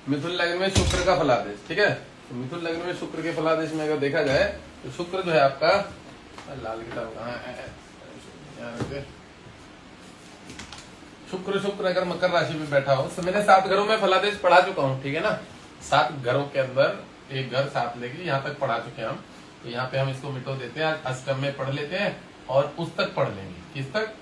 मिथुन लग्न में शुक्र का फलादेश, ठीक है। तो मिथुन लग्न में शुक्र के फलादेश में अगर देखा जाए तो शुक्र जो है आपका, लाल किताब कहाँ है, शुक्र अगर मकर राशि में बैठा हो तो मैंने 7 घरों में फलादेश पढ़ा चुका हूँ, ठीक है ना। 7 घरों के अंदर एक घर 7 लेके यहाँ तक पढ़ा चुके हैं हम। तो यहाँ पे हम इसको मिटो देते हैं, अष्टम में पढ़ लेते हैं और उस तक पढ़ लेंगे, किस तक,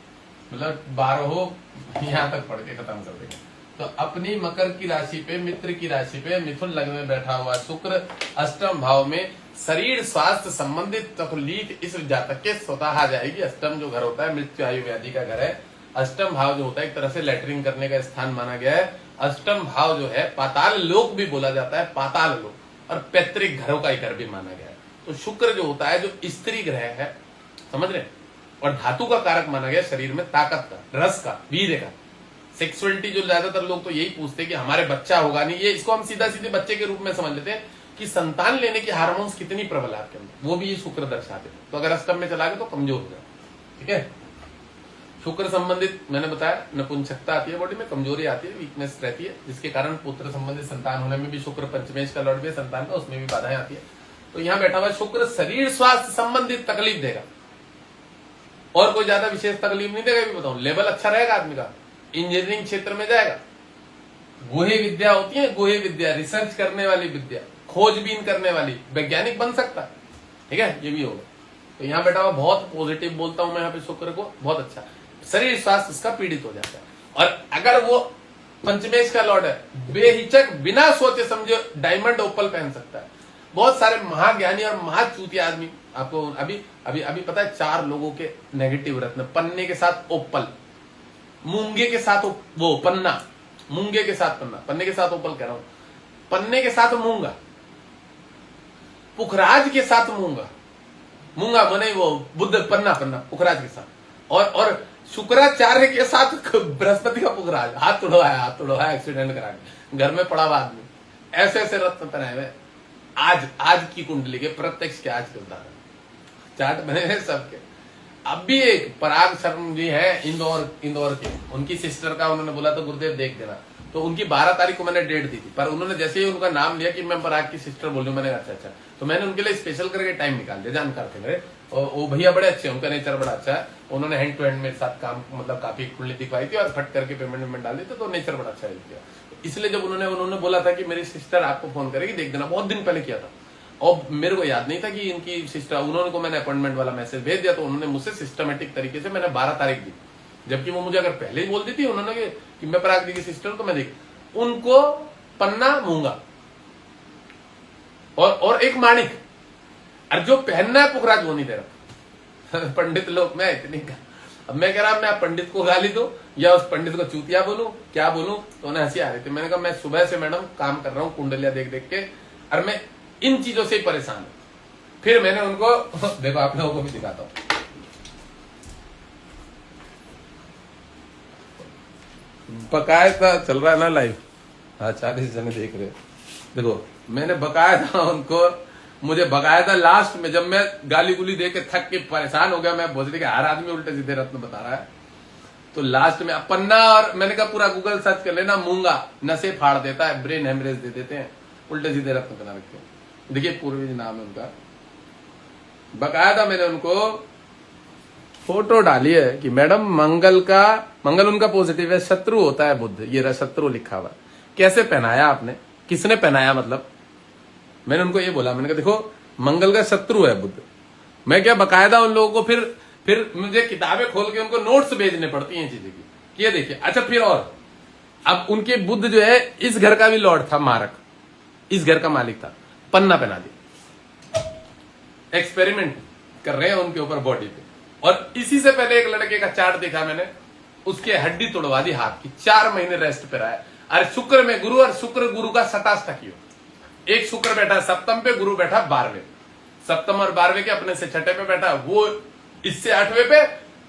मतलब 12 यहाँ तक पढ़ के खत्म कर देंगे। तो अपनी मकर की राशि पे, मित्र की राशि पे मिथुन लग्न में बैठा हुआ शुक्र अष्टम भाव में शरीर स्वास्थ्य संबंधित तकलीफ इस जातक के स्वतः आ जाएगी। अष्टम जो घर होता है मृत्यु आयु व्याधि का घर है। अष्टम भाव जो होता है एक तरह से लैट्रिन करने का स्थान माना गया है। अष्टम भाव जो है पाताल लोक भी बोला जाता है, पाताल लोक, और पैतृक घरों का घर भी माना गया है। तो शुक्र जो होता है जो स्त्री ग्रह है, समझ रहे, और धातु का कारक माना गया, शरीर में ताकत का, रस का, वीर्य का, सेक्सुअलिटी। जो ज्यादातर लोग तो यही पूछते हैं कि हमारे बच्चा होगा नहीं, ये इसको हम सीधा सीधे बच्चे के रूप में समझ लेते हैं कि संतान लेने की हार्मोन्स कितनी प्रबल है आपके अंदर, वो भी ये शुक्र दर्शाते हैं। तो अगर अष्टम में चला गया तो कमजोर हो जाए, ठीक है। शुक्र संबंधित मैंने बताया नपुंसकता आती है, बॉडी में कमजोरी आती है, वीकनेस रहती है, जिसके कारण पुत्र संबंधित संतान होने में भी शुक्र पंचमेश का लॉर्ड भी संतान का, उसमें भी बाधाएं आती है। तो यहाँ बैठा हुआ शुक्र शरीर स्वास्थ्य संबंधित तकलीफ देगा, और कोई ज्यादा विशेष तकलीफ नहीं देगा। भी बताऊं, लेवल अच्छा रहेगा आदमी का, इंजीनियरिंग क्षेत्र में जाएगा। गुहे विद्या होती है, गुहे विद्या, रिसर्च करने वाली विद्या, खोजबीन करने वाली, वैज्ञानिक बन सकता है, ठीक है, ये भी होगा। तो यहाँ बैठा हुआ बहुत पॉजिटिव बोलता हूं मैं यहाँ पे शुक्र को, बहुत अच्छा शरीर स्वास्थ्य उसका पीड़ित हो जाता है। और अगर वो पंचमेश का लॉर्ड है, बेहिचक बिना सोचे समझे डायमंड ओपल पहन सकता है। बहुत सारे महाज्ञानी और महाचूतिया आदमी आपको अभी अभी अभी पता है, 4 लोगों के नेगेटिव रत्न, पन्ने के साथ ओपल, मूंगे के साथ वो पन्ना, मूंगे के साथ पन्ना, पन्ने के साथ ओपल कह रहा हूं, पन्ने के साथ मूंगा, पुखराज के साथ मूंगा, मूंगा मने वो बुद्ध, पन्ना पुखराज के साथ, और शुक्राचार्य के साथ बृहस्पति का पुखराज, हाथ तोड़वाया एक्सीडेंट करा के, घर में पड़ा हुआ आदमी, ऐसे ऐसे रत्न पहनाए हुए। आज की कुंडली के प्रत्यक्ष के आज के उदाहरण चार्ट बने हैं सबके। अब भी एक पराग शर्मा जी है इंदौर के, उनकी सिस्टर का उन्होंने बोला तो गुरुदेव देख देना, तो उनकी 12 तारीख को मैंने डेट दी थी, पर उन्होंने जैसे ही उनका नाम लिया कि मैं पराग की सिस्टर बोल रही हूँ, मैंने अच्छा, तो मैंने उनके लिए स्पेशल करके टाइम निकाल दिया, जानकार थे मेरे, और वो भैया बड़े अच्छे हैं, उनका नेचर बड़ा अच्छा है। उन्होंने हैंड टू हैंड मेरे साथ काम, मतलब काफी कुंडली दिखवाई थी और फट करके पेमेंट डाल दी थी, तो नेचर बड़ा अच्छा किया। इसलिए जब उन्होंने बोला था कि मेरी सिस्टर आपको फोन करेगी, देख देना, बहुत दिन पहले किया था, और मेरे को याद नहीं था कि इनकी सिस्टर, उन्होंने को मैंने अपॉइंटमेंट वाला मैसेज भेज दिया, तो उन्होंने मुझसे सिस्टमेटिक तरीके से मैंने 12 तारीख दी, जबकि वो मुझे अगर पहले ही बोल दी थी उन्होंने कि मैं पराग दी की सिस्टर, तो मैं देख उनको पन्ना मूंगा और एक माणिक, और जो पहनना है पुखराज वो नहीं दे रहा। पंडित लोग, मैं इतनी, अब मैं कह रहा मैं पंडित को गाली दूं या उस पंडित को चूतिया बोलूं, क्या बोलूं, तो उन्हें हंसी आ रही थी। मैंने कहा मैं सुबह से मैडम काम कर रहा हूं कुंडलिया देख देख के, और मैं इन चीजों से ही परेशान हूं। फिर मैंने उनको देखो, आप लोगों को भी दिखाता हूं, बकायदा चल रहा है ना लाइव, हाँ 40 जने देख रहे, देखो मैंने बकाया था उनको, मुझे बकाया था लास्ट में, जब मैं गाली गुली दे के थक के परेशान हो गया, मैं भोजरी के हर आदमी उल्टे सीधे रत्न बता रहा है, तो लास्ट में पन्ना, और मैंने कहा पूरा गूगल सर्च कर लेना, मूंगा नशे फाड़ देता है, ब्रेन हेमरेज दे देते हैं, उल्टे सीधे रत्न बना रखे। देखिए पूर्वी नाम है उनका, बकाया था मैंने उनको फोटो डाली है कि मैडम मंगल उनका पॉजिटिव है, शत्रु होता है बुध, ये रहा शत्रु लिखा हुआ, कैसे पहनाया आपने, किसने पहनाया, मतलब मैंने उनको ये बोला, मैंने कहा देखो मंगल का शत्रु है बुध। मैं क्या बकायदा उन लोगों को फिर मुझे किताबें खोल के उनको नोट्स भेजने पड़ती हैं चीजें की, ये देखिए। अच्छा फिर और अब उनके बुध जो है इस घर का भी लॉर्ड था, मारक इस घर का मालिक था, पन्ना पहना दिया, एक्सपेरिमेंट कर रहे हैं उनके ऊपर बॉडी पे। और इसी से पहले एक लड़के का चार्ट देखा मैंने, उसकी हड्डी तोड़वा दी हाथ की, 4 महीने रेस्ट पे रहा है। अरे शुक्र में गुरु, और शुक्र गुरु का सटाष्टकी हो, एक शुक्र बैठा सप्तम पे, गुरु बैठा 12वें, सप्तम और 12वें के अपने से छठे पे बैठा, वो इससे 8वें पे,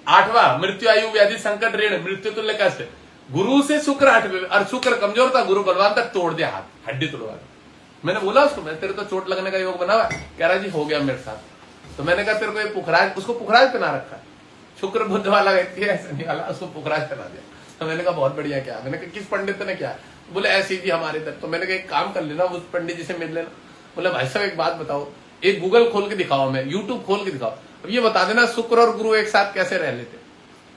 8वां मृत्यु आयु व्याधि संकट ऋण मृत्यु तुल्य कष्ट, गुरु से शुक्र 8वें, और शुक्र कमजोर था, गुरु बलवान था, तोड़ दिया हाथ, हड्डी तोड़वा दी। मैंने बोला उसको, मैं तेरे तो चोट लगने का योग बना हुआ, कह रहा जी हो गया मेरे साथ। तो मैंने कहा तेरे को ये पुखराज, उसको पुखराज पहना रखा है, शुक्र बुध वाला व्यक्ति है, ऐसा नहीं वाला, उसको पुखराज पहना दिया। तो मैंने कहा बहुत बढ़िया, क्या, मैंने कहा किस पंडित ने क्या, बोले ऐसे जी हमारे इधर। तो मैंने कहा एक काम कर लेना, उस पंडित जी से मिल लेना। बोले भाई साहब एक बात बताओ, एक गूगल खोल के दिखाओ, मैं यूट्यूब खोल के दिखाओ, अब ये बता देना शुक्र और गुरु एक साथ कैसे रह लेते।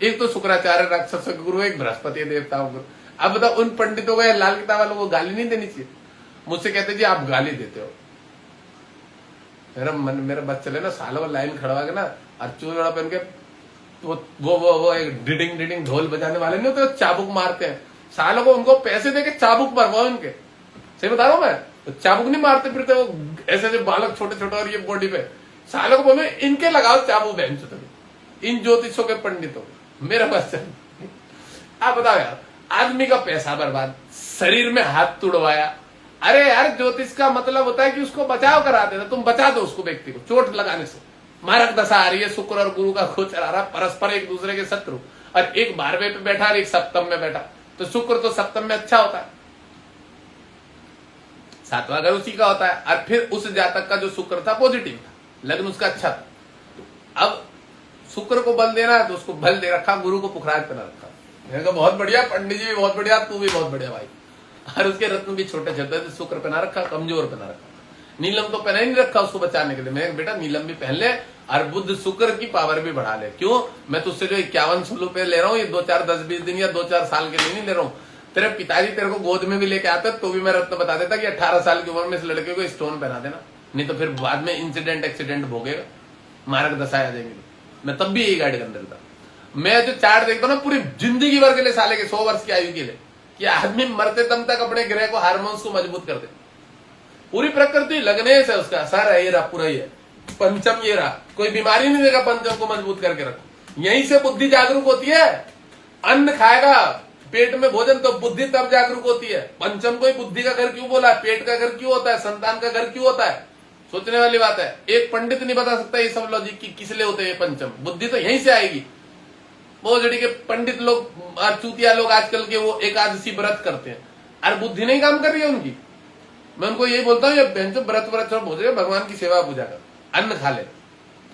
एक तो शुक्राचार्य राक्षस गुरु, एक बृहस्पति देवता गुरु। अब बताओ उन पंडितों को या लाल किताब वालों को गाली नहीं देनी चाहिए? मुझसे कहते जी आप गाली देते हो। मेरा बस चले ना सालों लाइन खड़वा के ना और चूड़ा पहन के वो एक डिडिंग डिडिंग ढोल बजाने वाले नहीं होते, चाबुक मारते हैं सालों को, उनको पैसे देके चाबुक मरवाओ इनके। सही बता रहा हूं मैं, तो चाबुक नहीं मारते फिरते वो ऐसे जो बालक छोटे छोटे और ये बॉडी पे सालों को बोले इनके लगाओ चाबुक बहन चुते, इन ज्योतिषों के पंडितों। मेरा बस आप बताओ यार, आदमी का पैसा बर्बाद, शरीर में हाथ तुड़वाया। अरे यार ज्योतिष का मतलब होता है कि उसको बचाव करा देना, तुम बचा दो उसको, व्यक्ति को चोट लगाने से। मारक दशा आ रही है, शुक्र और गुरु का गोचर आ रहा, परस्पर एक दूसरे के शत्रु, और एक 12वें पे बैठा और एक सप्तम में बैठा, तो शुक्र तो सप्तम में अच्छा होता है, 7वां घर उसी का होता है। और फिर उस जातक का जो शुक्र था पॉजिटिव था, लग्न उसका अच्छा था। अब शुक्र को बल देना है तो उसको बल दे रखा, गुरु को पुखराज पहना रखा। मैंने कहा बहुत बढ़िया, पंडित जी भी बहुत बढ़िया, तू भी बहुत बढ़िया भाई। और उसके रत्न भी छोटे छोटे, तो शुक्र पहना रखा, कमजोर पहना रखा। नीलम तो पहना ही नहीं रखा उसको बचाने के लिए। मैं बेटा नीलम भी पहन ले और बुद्ध शुक्र की पावर भी बढ़ा ले। क्यों? मैं तुझसे जो 51 रुपए ले रहा हूँ, ये 2-4 10-20 दिन या 2-4 साल के लिए नहीं ले रहा हूँ। तेरे पिताजी तेरे को गोद में भी लेके आते तो भी मैं रत्न बता देता कि 18 साल की उम्र में इस लड़के को स्टोन पहना देना, नहीं तो फिर बाद में इंसिडेंट एक्सीडेंट भोगेगा, मारक दशा आ जाएंगे। मैं तब भी यही गाइड कर देता। मैं जो चार्ट देखता हूँ ना पूरी जिंदगी भर के लिए, साले के 100 वर्ष की आयु के लिए, कि आदमी मरते दम तक अपने ग्रह को, हार्मोन्स को मजबूत कर दे। पूरी प्रकृति लगने से उसका असर है, ये रहा पूरा, ये पंचम ये रहा, कोई बीमारी नहीं देगा पंचम को मजबूत करके रखो। यहीं से बुद्धि जागरूक होती है। अन्न खाएगा पेट में भोजन तो बुद्धि तब जागरूक होती है। पंचम को ही बुद्धि का घर क्यों बोला, पेट का घर क्यों होता है, संतान का घर क्यों होता है, सोचने वाली बात है। एक पंडित नहीं बता सकता ये सब लॉजिक की किस लिए होते हैं पंचम। बुद्धि तो यहीं से आएगी। वो जड़ी के पंडित लोग, चूतिया लोग आजकल के, वो एकादशी व्रत करते हैं, और बुद्धि नहीं काम कर रही है उनकी। मैं उनको यही बोलता हूँ, ये व्रत भोज भगवान की सेवा पूजा कर, अन्न खा ले।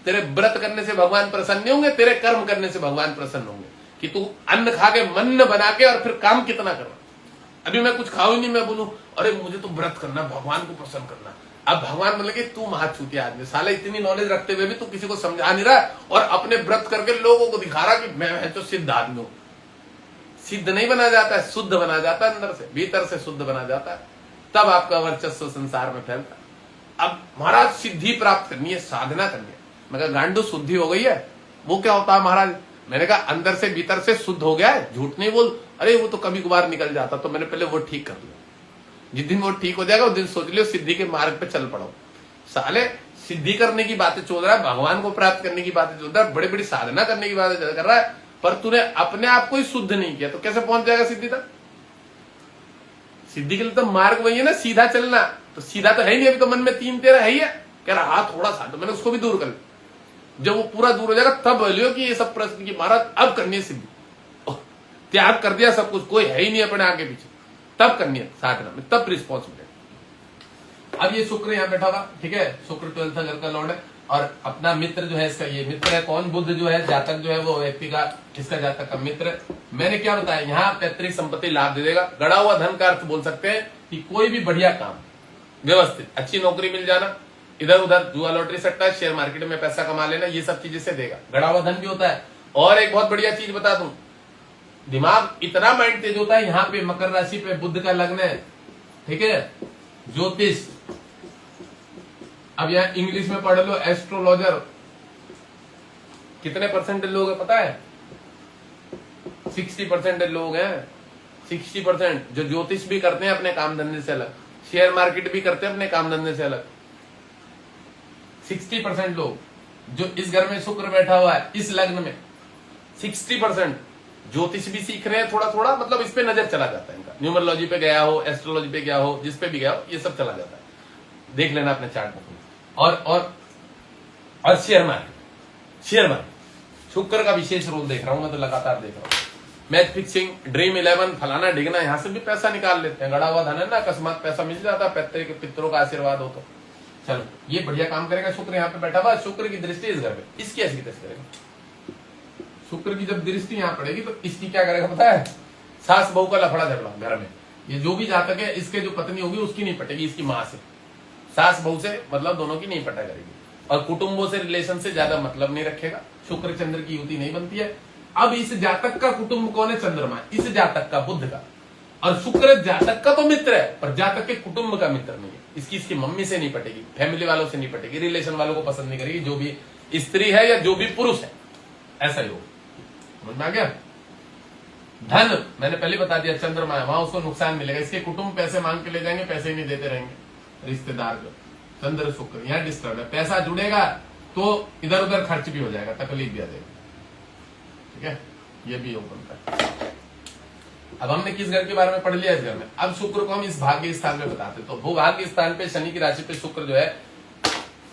तेरे व्रत करने से भगवान प्रसन्न नहीं होंगे, तेरे कर्म करने से भगवान प्रसन्न होंगे, कि तू अन्न खा के मन बना के और फिर काम कितना कर रहा। अभी मैं कुछ खाऊ ही नहीं, मैं बोलूं अरे मुझे तो व्रत करना, भगवान को प्रसन्न करना। अब भगवान बोले कि तू महाचूतिया आदमी, साला इतनी नॉलेज रखते हुए भी तू किसी को समझा नहीं रहा, और अपने व्रत करके लोगों को दिखा रहा कि मैं तो सिद्ध आदमी हूं। सिद्ध नहीं बना जाता है, शुद्ध बना जाता है, अंदर से, भीतर से शुद्ध बना जाता है, तब आपका वर्चस्व संसार में फैलता है। अब महाराज सिद्धि प्राप्त करनी है, साधना करनी है। मैं कहा गांडू शुद्धि हो गई है, वो क्या होता है महाराज? मैंने कहा अंदर से भीतर से शुद्ध हो गया है, झूठ नहीं बोल। अरे वो तो कभी कभार निकल जाता, तो मैंने पहले वो ठीक कर लिया। जिस दिन वो ठीक हो जाएगा उस दिन सोच लियो सिद्धि के मार्ग पे चल पड़ो। साले सिद्धि करने की बातें चल रहा है, भगवान को प्राप्त करने की बातें चल रहा है, बड़ी बड़ी साधना करने की बातें कर रहा है, पर तूने अपने आप को ही शुद्ध नहीं किया, तो कैसे पहुंच जाएगा सिद्धि तक? सिद्धि के लिए तो मार्ग वही है ना, सीधा चलना। तो सीधा तो है ही नहीं, अभी तो मन में 3 तेरा है ही है। कह रहा हाँ थोड़ा सा, तो मैंने उसको भी दूर कर लिया। जब वो पूरा दूर हो जाएगा तब बोलियो कि ये सब प्रश्न की महाराज अब करनी है सिद्धि, त्याग कर दिया सब कुछ, कोई है ही नहीं अपने आगे पीछे, तब करनी है साधना में, तब रिस्पॉन्स मिलेगा। अब ये शुक्र यहाँ बैठा हुआ, ठीक है, शुक्र 12वां घर का लॉर्ड है, और अपना मित्र जो है इसका, ये मित्र है कौन? बुध जो है, जातक जो है वो व्यक्ति का, इसका जातक का मित्र है। मैंने क्या बताया, यहाँ पैतृक संपत्ति लाभ दे देगा। गड़ा हुआ धन का अर्थ बोल सकते हैं कि कोई भी बढ़िया काम, व्यवस्थित अच्छी नौकरी मिल जाना, इधर उधर जुआ लॉटरी सट्टा, शेयर मार्केट में पैसा कमा लेना, ये सब चीजें से देगा। गड़ा हुआ धन भी होता है। और एक बहुत बढ़िया चीज बता दूं, दिमाग इतना माइंड तेज होता है। यहाँ पे मकर राशि पे बुध का लग्न है, ठीक है, ज्योतिष। अब यहाँ इंग्लिश में पढ़ लो, एस्ट्रोलॉजर। कितने % लोग हैं पता है? 60% लोग हैं। 60% जो ज्योतिष भी करते हैं अपने काम धंधे से अलग, शेयर मार्केट भी करते हैं अपने काम धंधे से अलग। 60% लोग जो इस घर में शुक्र बैठा हुआ है, इस लग्न में 60% ज्योतिष भी सीख रहे हैं थोड़ा थोड़ा, मतलब इस पे नजर चला जाता है इनका। न्यूमरोलॉजी पे गया हो, एस्ट्रोलॉजी पे गया हो, जिस पे भी गया हो, ये सब चला जाता है। देख लेना अपने चार्ट में। और शेयर मार्केट शुक्र का विशेष रोल देख रहा हूं मैं, तो लगातार देख रहा हूं। मैच फिक्सिंग, ड्रीम 11, फलाना डिगना, यहां से भी पैसा निकाल लेते हैं। गड़ा हुआ धन है ना, अकस्मात पैसा मिल जाता है, पितरों का आशीर्वाद हो तो। चलो ये बढ़िया काम करेगा। शुक्र यहाँ पे बैठा हुआ, शुक्र की दृष्टि इस घर में, इसकी ऐसी दृष्टि करेगा। शुक्र की जब दृष्टि यहाँ पड़ेगी तो इसकी क्या करेगा पता है? सास बहू का लफड़ा झगड़ा घर में, ये जो भी जातक है इसके जो पत्नी होगी उसकी नहीं पटेगी, इसकी माँ से, सास बहू से मतलब दोनों की नहीं पटा करेगी। और कुटुंबों से रिलेशन से ज्यादा मतलब नहीं रखेगा, शुक्र चंद्र की युति नहीं बनती है। अब इस जातक का कुटुंब कौन है? चंद्रमा, इस जातक का बुध का। और शुक्र जातक का तो मित्र है पर जातक के कुटुंब का मित्र नहीं है। इसकी मम्मी से नहीं पटेगी, फैमिली वालों से नहीं पटेगी, रिलेशन वालों को पसंद नहीं करेगी, जो भी स्त्री है या जो भी पुरुष है, ऐसा ही हो। समझ में आ गया? धन मैंने पहले बता दिया, चंद्रमा है वहां उसको नुकसान मिलेगा। इसके कुटुंब पैसे मांग के ले जाएंगे, पैसे ही नहीं देते रहेंगे। रिश्तेदार जो चंद्र शुक्र यहाँ डिस्टर्ब है, पैसा जुड़ेगा तो इधर उधर खर्च भी हो जाएगा, तकलीफ भी आ जाएगी। ठीक है, ये भी योग बनता है। अब हमने किस घर के बारे में पढ़ लिया इस घर में। अब शुक्र को हम इस भाग्य स्थान में बताते, तो भूभाग्य स्थान पे शनि की राशि पे शुक्र जो है,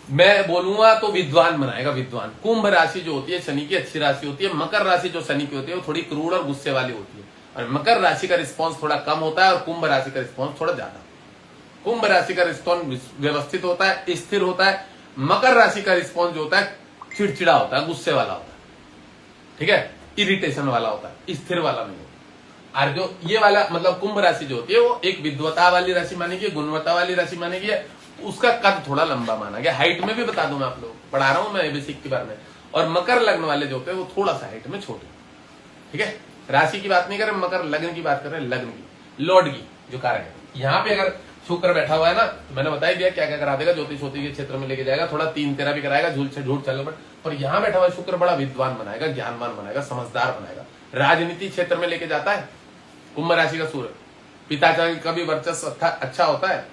मैं बोलूंगा तो विद्वान बनाएगा, विद्वान। कुंभ राशि जो होती है शनि की अच्छी राशि होती है, मकर राशि जो शनि की होती है वो थोड़ी क्रूर और गुस्से वाली होती है, और मकर राशि का रिस्पॉन्स थोड़ा कम होता है और कुंभ राशि का रिस्पॉन्स थोड़ा ज्यादा। कुंभ राशि का रिस्पॉन्स व्यवस्थित होता है, स्थिर होता है। मकर राशि का रिस्पॉन्स जो होता है चिड़चिड़ा होता है, गुस्से वाला होता है, ठीक है, इरिटेशन वाला होता है, स्थिर वाला नहीं होता। और जो ये वाला मतलब कुंभ राशि जो होती है वो एक विद्वता वाली राशि मानी गई, गुणवत्ता वाली राशि मानी गई है। उसका कद थोड़ा लंबा माना गया, हाइट में भी बता दूं मैं, आप लोग पढ़ा रहा हूं मैं बेसिक के बारे में। और मकर लग्न वाले जो होते हैं वो थोड़ा सा हाइट में छोटे, ठीक है। राशि की बात नहीं कर रहे, मकर लग्न की बात कर रहे हैं, लग्न की, लॉर्ड की जो कारक है। यहाँ पे अगर शुक्र बैठा हुआ है ना, तो मैंने बता ही दिया क्या क्या करा देगा, ज्योतिष के क्षेत्र में लेके जाएगा, थोड़ा 3-13 भी कराएगा, झूठ चल पर यहाँ बैठा हुआ शुक्र बड़ा विद्वान बनाएगा, ज्ञानवान बनाएगा, समझदार बनाएगा। राजनीति क्षेत्र में लेके जाता है कुंभ राशि का सूर्य। पिताजी का भी वर्चस्व अच्छा होता है,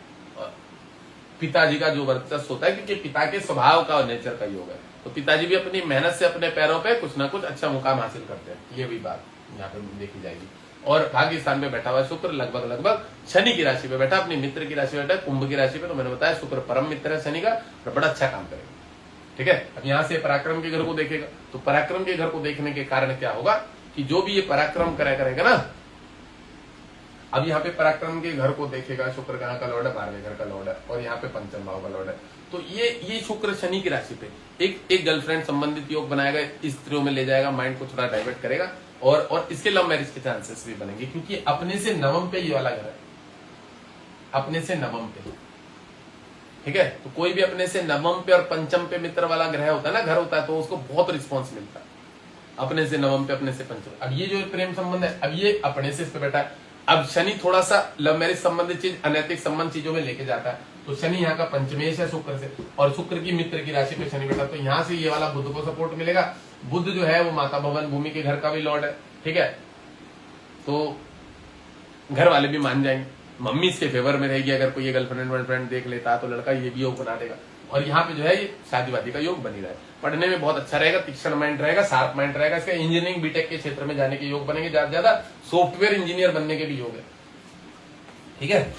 पिताजी का जो वर्चस्व होता है क्योंकि पिता के स्वभाव का और नेचर का योग है, तो पिताजी भी अपनी मेहनत से अपने पैरों पे कुछ ना कुछ अच्छा मुकाम हासिल करते हैं, ये भी बात यहाँ पे देखी जाएगी। और भाग्य स्थान पे बैठा हुआ शुक्र लगभग शनि की राशि पे बैठा, अपनी मित्र की राशि पे बैठा, कुंभ की राशि पे। तो मैंने बताया शुक्र परम मित्र है शनि का और बड़ा अच्छा काम करेगा, ठीक है। अब यहाँ से पराक्रम के घर को देखेगा, तो पराक्रम के घर को देखने के कारण क्या होगा कि जो भी ये पराक्रम करेगा ना, अब यहाँ पे पराक्रम के घर को देखेगा, शुक्र कहाँ का लॉर्ड है? 12वें घर का लॉर्ड है, और यहाँ पे पंचम भाव का लॉर्ड है। तो ये शुक्र शनि की राशि पे एक गर्लफ्रेंड संबंधित योग बनाएगा, स्त्रियों में ले जाएगा, माइंड को थोड़ा डाइवर्ट करेगा, और इसके लव मैरिज के चांसेस भी बनेंगे, क्योंकि अपने से नवम पे ये वाला घर है, अपने से नवम पे, ठीक है। तो कोई भी अपने से नवम पे और पंचम पे मित्र वाला ग्रह होता है ना, घर होता है, तो उसको बहुत रिस्पॉन्स मिलता है, अपने से नवम पे, अपने से पंचम। अब ये जो प्रेम संबंध है, अब ये अपने से इस पे बैठा है। अब शनि थोड़ा सा लव मैरिज संबंधित चीज, अनैतिक संबंध चीजों में लेके जाता है, तो शनि यहाँ का पंचमेश है शुक्र से, और शुक्र की मित्र की राशि पे शनि बैठा, तो यहाँ से ये वाला बुध को सपोर्ट मिलेगा। बुध जो है वो माता भवन भूमि के घर का भी लॉर्ड है, ठीक है। तो घर वाले भी मान जाएंगे, मम्मी इसके फेवर में रहेगी। अगर कोई ये गर्लफ्रेंड देख लेता तो लड़का ये भी योग बना देगा, और यहाँ पे जो है ये शादी वादी का योग बनी रहा है। पढ़ने में बहुत अच्छा रहेगा, तीक्ष्ण माइंड रहेगा, शार्प माइंड रहेगा। इसका इंजीनियरिंग बीटेक के क्षेत्र में जाने के योग बनेंगे, ज्यादा से ज्यादा सॉफ्टवेयर इंजीनियर बनने के भी योग है, ठीक है।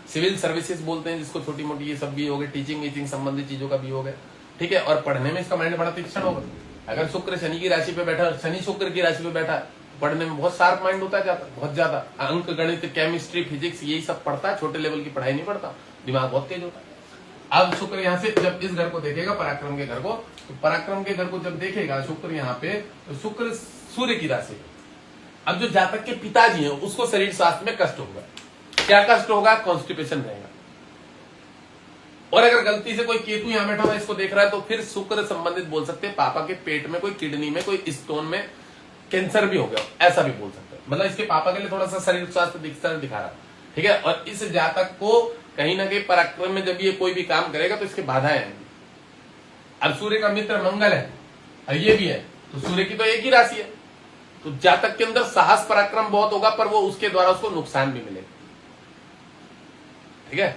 सिविल सर्विसेज बोलते हैं जिसको, छोटी मोटी ये सब भी योग है, टीचिंग संबंधित चीजों का भी योग है, ठीक है। और पढ़ने में इसका माइंड बड़ा तीक्ष्ण होगा। अगर शुक्र शनि की राशि पे बैठा, शनि शुक्र की राशि पे बैठा, पढ़ने में बहुत शार्प माइंड होता है, जाता बहुत ज्यादा अंक गणित केमिस्ट्री फिजिक्स यही सब पढ़ता है, छोटे लेवल की पढ़ाई नहीं पढ़ता, दिमाग बहुत तेज होता है। अब शुक्र यहाँ से जब इस घर को देखेगा, पराक्रम के घर को, तो पराक्रम के घर को जब देखेगा शुक्र यहाँ पे, तो शुक्र सूर्य की राशि। अब जो जातक के पिताजी हैं उसको शरीर स्वास्थ्य में कष्ट होगा। क्या कष्ट होगा? कॉन्स्टिपेशन रहेगा। और अगर गलती से कोई केतु यहाँ बैठा हुआ इसको देख रहा है, तो फिर शुक्र संबंधित बोल सकते हैं, पापा के पेट में कोई किडनी में कोई स्टोन में कैंसर भी हो गया, ऐसा भी बोल सकते हैं। मतलब इसके पापा के लिए थोड़ा सा शरीर स्वास्थ्य दिखा रहा, ठीक है। और इस जातक को कहीं ना कहीं पराक्रम में जब ये कोई भी काम करेगा तो इसके बाधाएं आएंगी। अब सूर्य का मित्र मंगल है और ये भी है, तो सूर्य की तो एक ही राशि है, तो जातक के अंदर साहस पराक्रम बहुत होगा, पर वो उसके द्वारा उसको नुकसान भी मिलेगा, ठीक है।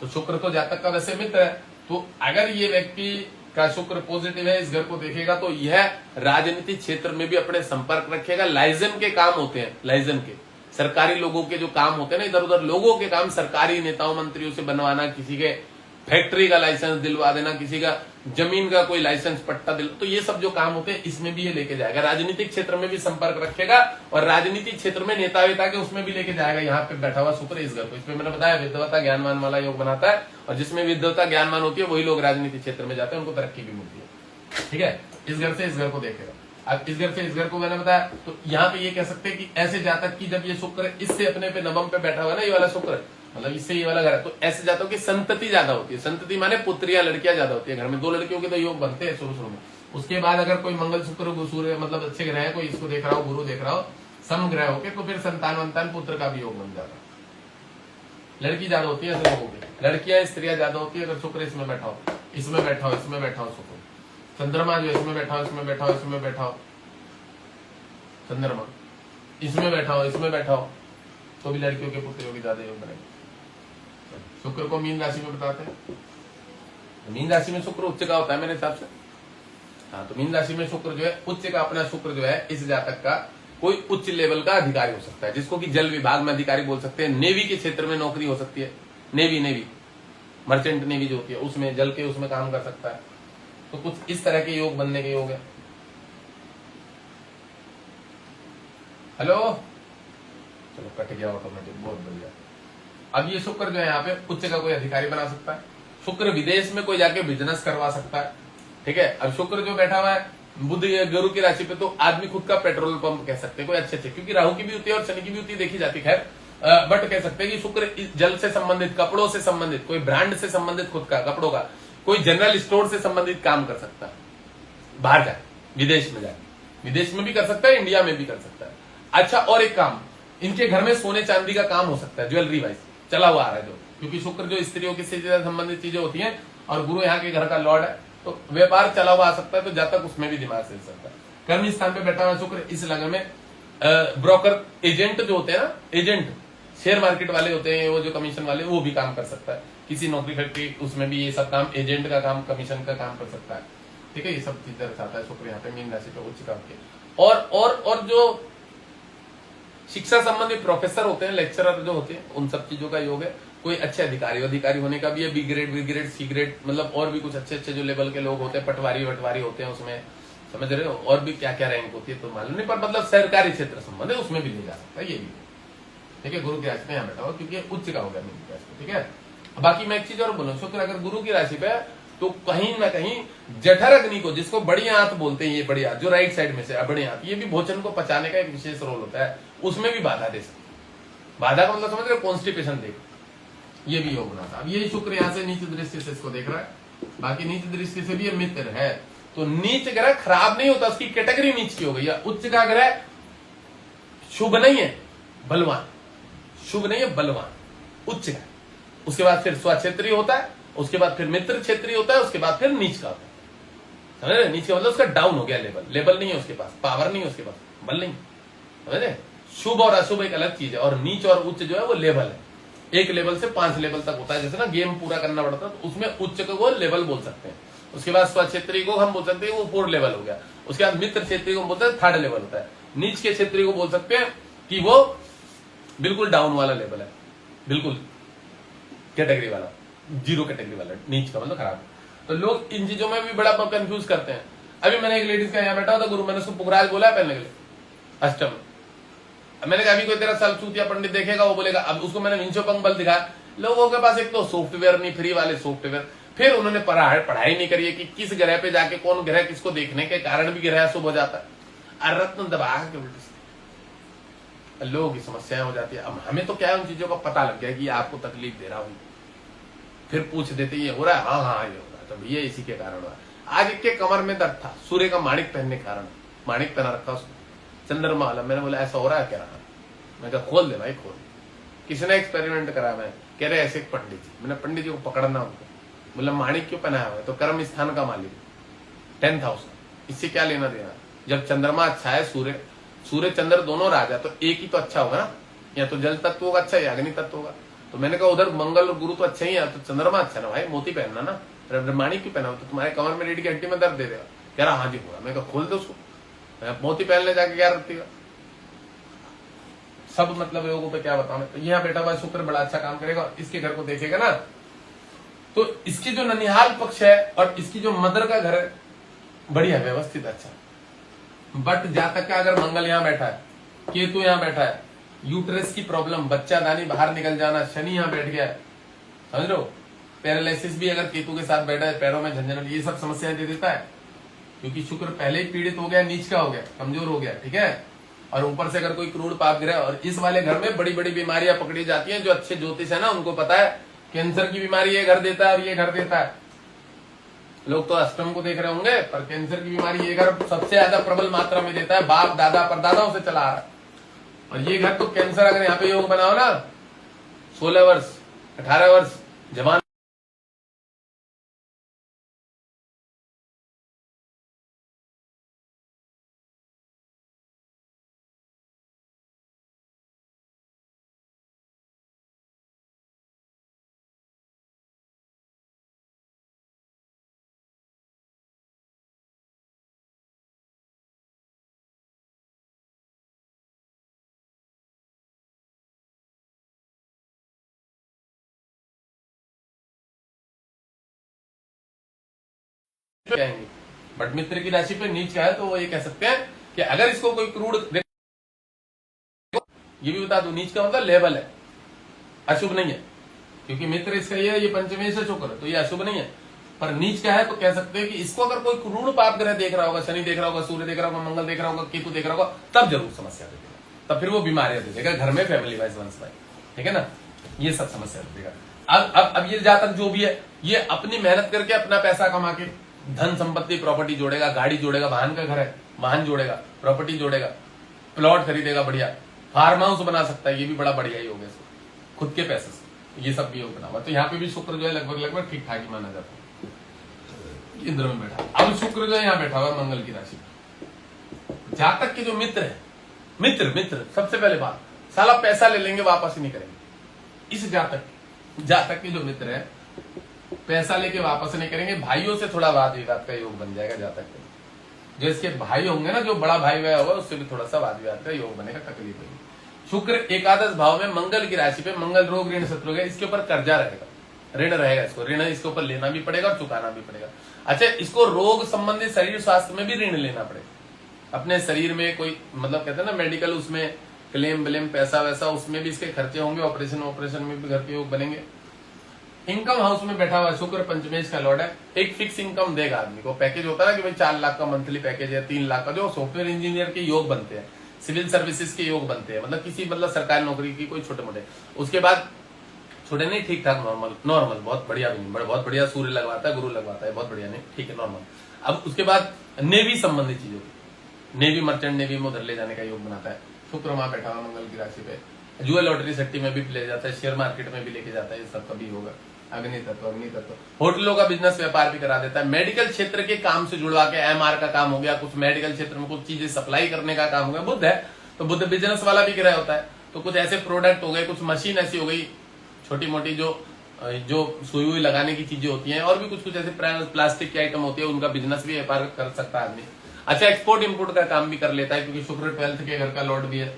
तो शुक्र तो जातक का वैसे मित्र है, तो अगर ये व्यक्ति का शुक्र पॉजिटिव है, इस घर को देखेगा, तो यह राजनीतिक क्षेत्र में भी अपने संपर्क रखेगा। लाइजन के काम होते हैं, लाइजन के सरकारी लोगों के जो काम होते हैं ना, इधर उधर लोगों के काम, सरकारी नेताओं मंत्रियों से बनवाना, किसी के फैक्ट्री का लाइसेंस दिलवा देना, किसी का जमीन का कोई लाइसेंस पट्टा दिल, तो ये सब जो काम होते हैं इसमें भी ये लेके जाएगा। राजनीतिक क्षेत्र में भी संपर्क रखेगा, और राजनीतिक क्षेत्र में नेता वेता के उसमें भी लेके जाएगा। यहाँ पे बैठा हुआ शुक्र इस घर को, इसमें मैंने बताया विद्वता ज्ञानवान वाला योग बनाता है, और जिसमें विद्वता ज्ञानवान होती है वही लोग राजनीतिक क्षेत्र में जाते हैं, उनको तरक्की भी मिलती है, ठीक है। इस घर से इस घर को देखेगा। अब इस घर से इस घर को मैंने बताया, तो यहाँ पे ये कह सकते हैं कि ऐसे जातक की जब ये शुक्र इससे अपने पे नवम पे बैठा हुआ है ना, ये वाला शुक्र मतलब इससे ये वाला घर है, तो ऐसे जातकों की संतति ज्यादा होती है। संतति माने पुत्रियां, लड़कियां ज्यादा होती है घर में। 2 लड़कियों के तो योग बनते हैं शुरू शुरू में। उसके बाद अगर कोई मंगल शुक्र सूर्य मतलब अच्छे ग्रह है, कोई इसको देख रहा हो, गुरु देख रहा हो, सम ग्रह होके, तो फिर संतान वंतान पुत्र का भी योग बन जाता है। लड़की ज्यादा होती है ऐसे लोगों की, लड़कियां स्त्रियां ज्यादा होती है अगर शुक्र इसमें बैठा हो, इसमें बैठा हो, इसमें बैठा हो शुक्र। चंद्रमा जो इसमें बैठा हो, इसमें बैठा हो, इसमें बैठा हो, चंद्रमा इसमें बैठा हो, इसमें बैठा हो, तो भी लड़कियों के पुत्रों की ज्यादा योग बनेगा। शुक्र को मीन राशि में बताते हैं। मीन राशि में शुक्र उच्च का होता है मेरे हिसाब से। हाँ, तो मीन राशि में शुक्र जो है उच्च का, अपना शुक्र जो है इस जातक का कोई उच्च लेवल का अधिकारी हो सकता है, जिसको कि जल विभाग में अधिकारी बोल सकते हैं। नेवी के क्षेत्र में नौकरी हो सकती है, नेवी मर्चेंट नेवी जो होती है उसमें, जल के उसमें काम कर सकता है। तो कुछ इस तरह के योग बनने के योग है। हेलो, चलो कट गया ऑटोमेटिक, बहुत बढ़िया। अब ये शुक्र जो है यहाँ पे उच्च का कोई अधिकारी बना सकता है। शुक्र विदेश में कोई जाके बिजनेस करवा सकता है, ठीक है। अब शुक्र जो बैठा हुआ है बुध गुरु की राशि पे, तो आदमी खुद का पेट्रोल पंप कह सकते हैं कोई अच्छे, क्योंकि राहु की भी होती है और शनि की भी होती है, देखी जाती है। खैर बट कह सकते हैं कि शुक्र जल से संबंधित, कपड़ों से संबंधित, कोई ब्रांड से संबंधित, खुद का कपड़ों का कोई जनरल स्टोर से संबंधित काम कर सकता है। बाहर जाए, विदेश में जाए, विदेश में भी कर सकता है, इंडिया में भी कर सकता है। अच्छा, और एक काम, इनके घर में सोने चांदी का काम हो सकता है, ज्वेलरी वाइज चला हुआ आ रहा है जो, क्योंकि शुक्र जो स्त्रियों की से संबंधित चीजें होती हैं और गुरु यहाँ के घर का लॉर्ड है, तो व्यापार चला हुआ आ सकता है, तो जातक उसमें भी दिमाग से सकता है। कर्म स्थान पे बैठा हुआ शुक्र इस लगन में ब्रोकर एजेंट जो होते हैं ना, एजेंट शेयर मार्केट वाले होते हैं, वो जो कमीशन वाले, वो भी काम कर सकता है। किसी नौकरी फैक्ट्री उसमें भी ये सब काम, एजेंट का काम, कमीशन का काम कर सकता है, ठीक है। ये सब चीजें दर्शाता है शुक्र यहाँ पे मीन राशि पे उच्च काम के। और जो शिक्षा संबंधी प्रोफेसर होते हैं, लेक्चरर जो होते हैं, उन सब चीजों का योग है। कोई अच्छे अधिकारी होने का भी है, बी ग्रेड, सी ग्रेड, मतलब और भी कुछ अच्छे जो लेवल के लोग होते हैं, पटवारी होते हैं उसमें, समझ रहे हो, और भी क्या क्या रैंक होती है तो मालूम नहीं, पर मतलब सरकारी क्षेत्र संबंध है उसमें भी ले जा सकता है, ये भी, ठीक है। गुरु की राशि में यहाँ बैठा हो, क्योंकि उच्च का होगा मीन राशि, ठीक है। बाकी मैं एक चीज और बोलूं, शुक्र अगर गुरु की राशि पे, तो कहीं ना कहीं जठर अग्नि को, जिसको बड़ी आंत बोलते हैं, ये बड़ी आंत जो राइट साइड में से बड़ी आंत, ये भी भोजन को पचाने का एक विशेष रोल होता है, उसमें भी बाधा दे सकती है। बाधा का मतलब समझ रहे, कॉन्स्टिपेशन देख, ये भी योग बना था। अब ये शुक्र यहाँ से नीच दृष्टि से इसको देख रहा है, बाकी नीच दृष्टि से भी ये मित्र है, तो नीच ग्रह खराब नहीं होता, उसकी कैटेगरी नीच की हो गई। या उच्च का ग्रह शुभ नहीं है, बलवान, शुभ नहीं है, बलवान, उच्च का। उसके बाद फिर स्वक्षेत्रीय होता है, उसके बाद फिर मित्र क्षेत्रीय होता है, उसके बाद फिर नीच का होता है, समझ रहे। नीच का मतलब उसका डाउन हो गया लेवल नहीं है उसके पास, पावर नहीं है उसके पास, बल नहीं, समझ रहे। शुभ और अशुभ एक अलग चीज है, और नीच और उच्च जो है वो लेवल है। एक लेवल से 5 लेवल तक होता है, जैसे ना गेम पूरा करना पड़ता है, तो उसमें उच्च को वो लेवल बोल सकते हैं। उसके बाद स्वक्षेत्रीय को हम बोल सकते हैं वो 4 लेवल हो गया। उसके बाद मित्र क्षेत्रीय को बोलते हैं 3rd लेवल होता है। नीच के क्षेत्रीय को बोल सकते हैं कि वो बिल्कुल डाउन वाला लेवल है, बिल्कुल कैटेगरी वाला, 0 कैटेगरी वाला। नीच का मतलब खराब। तो लोग इन चीजों में भी बड़ा कंफ्यूज करते हैं। अभी मैंने एक लेडीज का यहाँ बैठा था गुरु, मैंने उसको पुखराज बोला है पहनने के लिए अष्टम। मैंने कहा अभी कोई तेरा साल चूतिया पंडित देखेगा, वो बोलेगा। अब उसको मैंने विंशोपंग बल दिखाया। लोगों के पास एक तो सॉफ्टवेयर नहीं, फ्री वाले सॉफ्टवेयर, फिर उन्होंने पढ़ाई नहीं करी है कि किस ग्रह पे जाके कौन ग्रह किसको देखने के कारण भी ग्रह शुभ हो जाता है, और रत्न दबा के उल्टे लोगों की समस्याएं हो जाती है। अब हमें तो क्या है, उन चीजों का पता लग गया कि आपको तकलीफ दे रहा हूं, फिर पूछ देते ये हो रहा है, हाँ ये हो रहा है, तो भैया इसी के कारण हुआ। आज के कमर में दर्द था, सूर्य का माणिक पहनने के कारण, माणिक पहना रखा उसने, चंद्रमा वाला। मैंने बोला ऐसा हो रहा है क्या? रहा मैं कहा खोल दे भाई खोल। किसी ने एक्सपेरिमेंट करा, मैं कह रहे ऐसे पंडित जी, मैंने पंडित जी को पकड़ना उनको, बोला माणिक क्यों पहनाया हुआ है? तो कर्म स्थान का मालिक 10th हाउस, इससे क्या लेना देना? जब चंद्रमा अच्छा है, सूर्य चंद्र दोनों राजा, तो एक ही तो अच्छा होगा ना, या तो जल तत्व होगा अच्छा, या अग्नि तत्व होगा। तो मैंने कहा उधर मंगल और गुरु तो अच्छे ही है, तो चंद्रमा अच्छा ना भाई, मोती पहनना ना, माणिक क्यों पहना? तो तुम्हारे कमर में रीढ़ की हड्डी में दर्द दे देगा। कह रहा हाँ जी होगा। मैं कहा खोल दो उसको, मोती पहनने जाके क्या रखती है सब, मतलब लोगों पे क्या बताऊं। तो यहाँ बेटा हुआ शुक्र बड़ा अच्छा काम करेगा, इसके घर को देखेगा ना, तो इसकी जो ननिहाल पक्ष है और इसकी जो मदर का घर है बढ़िया व्यवस्थित अच्छा। बट जातक का अगर मंगल यहाँ बैठा है, केतु यहाँ बैठा है, यूट्रस की प्रॉब्लम, बच्चा दानी बाहर निकल जाना, शनि यहाँ बैठ गया है, समझ लो, पैरालिसिस भी अगर केतु के साथ बैठा है, पैरों में झंझन, ये सब समस्याएं दे देता है। क्योंकि शुक्र पहले ही पीड़ित हो गया, नीच का हो गया, कमजोर हो गया, ठीक है। और ऊपर से अगर कोई क्रूर पाप ग्रह, और इस वाले घर में बड़ी बड़ी बीमारियां पकड़ी जाती हैं। जो अच्छे ज्योतिष है ना, उनको पता है कैंसर की बीमारी ये घर देता है और ये घर देता है। लोग तो अष्टम को देख रहे होंगे, पर कैंसर की बीमारी ये घर सबसे ज्यादा प्रबल मात्रा में देता है, बाप दादा परदादाओं से चला आ रहा है। और ये घर तो कैंसर, अगर यहाँ पे योग बनाओ ना, 16 वर्ष 18 वर्ष जवान कहेंगे। बट मित्र की राशि पे नीच का है, तो वो ये कह सकते हैं कि अगर इसको कोई क्रूर, ये भी बता दो, नीच का मतलब लेवल है, अशुभ नहीं है। क्योंकि मित्र इसका ये है, ये पंचमेश है शुक्र, तो ये अशुभ नहीं है। पर नीच का है तो कह सकते हैं कि इसको अगर कोई क्रूर पाप ग्रह देख रहा होगा, शनि देख रहा होगा, सूर्य देख रहा होगा, मंगल देख रहा होगा, केतु देख रहा होगा, तब जरूर समस्या दे देगा, तब फिर वो बीमारियां दे देगा घर में, फैमिली वाइज, वंश वाइज, ठीक है ना। ये सब समस्या दे देगा। अब ये जातक जो भी है, ये अपनी मेहनत करके अपना पैसा कमा के धन संपत्ति प्रॉपर्टी जोड़ेगा, गाड़ी जोड़ेगा, वाहन का घर है, वाहन जोड़ेगा, प्रॉपर्टी जोड़ेगा, प्लॉट खरीदेगा, बढ़िया फार्म हाउस बना सकता है, ये भी बड़ा बढ़िया योग है इसको, खुद के पैसे से, ये सब भी योग बना हुआ। तो यहाँ पे भी शुक्र जो है लगभग ठीक ठाक ही माना जाता है, इंद्र में बैठा। अब शुक्र जो है यहाँ बैठा हुआ है मंगल की राशि। जातक के जो मित्र है, मित्र सबसे पहले बात, साला पैसा ले लेंगे, वापस ही नहीं करेंगे। इस जातक के जो मित्र है, पैसा लेके वापस नहीं करेंगे। भाइयों से थोड़ा वाद विवाद का योग बन जाएगा जातक के। जो इसके भाई होंगे ना, जो बड़ा भाई वह होगा, उससे भी थोड़ा सा वाद विवाद का योग बनेगा, तकलीफ होगी। शुक्र एकादश भाव में मंगल की राशि पे, मंगल रोग ऋण शत्रु है, इसके ऊपर कर्जा रहेगा, ऋण रहेगा, इसको ऋण इसके ऊपर लेना भी पड़ेगा और चुकाना भी पड़ेगा। अच्छा, इसको रोग संबंधी शरीर स्वास्थ्य में भी ऋण लेना पड़ेगा। अपने शरीर में कोई मतलब कहते हैं ना मेडिकल, उसमें क्लेम ब्लेम पैसा वैसा, उसमें भी इसके खर्चे होंगे, ऑपरेशन में भी घर के योग बनेंगे। इनकम हाउस में बैठा हुआ शुक्र पंचमेश का लॉर्ड है, एक फिक्स इनकम देगा आदमी को। पैकेज होता है ना कि भाई 4 लाख का मंथली पैकेज है, 3 लाख का, जो सॉफ्टवेयर इंजीनियर के योग बनते हैं, सिविल सर्विसेज के योग बनते हैं, मतलब किसी सरकारी नौकरी की कोई छोटे मोटे। उसके बाद छोटे नहीं, ठीक ठाक नॉर्मल, बहुत बढ़िया भी नहीं, बहुत बढ़िया सूर्य लगवाता है, गुरु लगवाता है, बहुत बढ़िया नहीं, ठीक है नॉर्मल। अब उसके बाद नेवी संबंधित चीजों, नेवी मर्चेंट नेवी में उधर ले जाने का योग बनाता है। शुक्र वहां बैठा हुआ मंगल की राशि पे, जुआ लॉटरी सट्टी में भी ले जाता है, शेयर मार्केट में भी लेके जाता है, ये सब कभी होगा। अग्नि तत्व होटलों का बिजनेस व्यापार भी करा देता है। मेडिकल क्षेत्र के काम से जुड़वा के, एमआर का काम हो गया, कुछ मेडिकल क्षेत्र में कुछ चीजें सप्लाई करने का काम हो गया। बुध है तो बुध बिजनेस वाला भी ग्रह होता है, तो कुछ ऐसे प्रोडक्ट हो गए, कुछ मशीन ऐसी हो गई छोटी मोटी, जो सुई हुई लगाने की चीजें होती हैं, और भी कुछ ऐसे प्लास्टिक की आइटम होती है, उनका बिजनेस भी व्यापार कर सकता है आदमी। अच्छा, एक्सपोर्ट इंपोर्ट का काम भी कर लेता है, क्योंकि शुक्र 12th के घर का लॉर्ड भी है,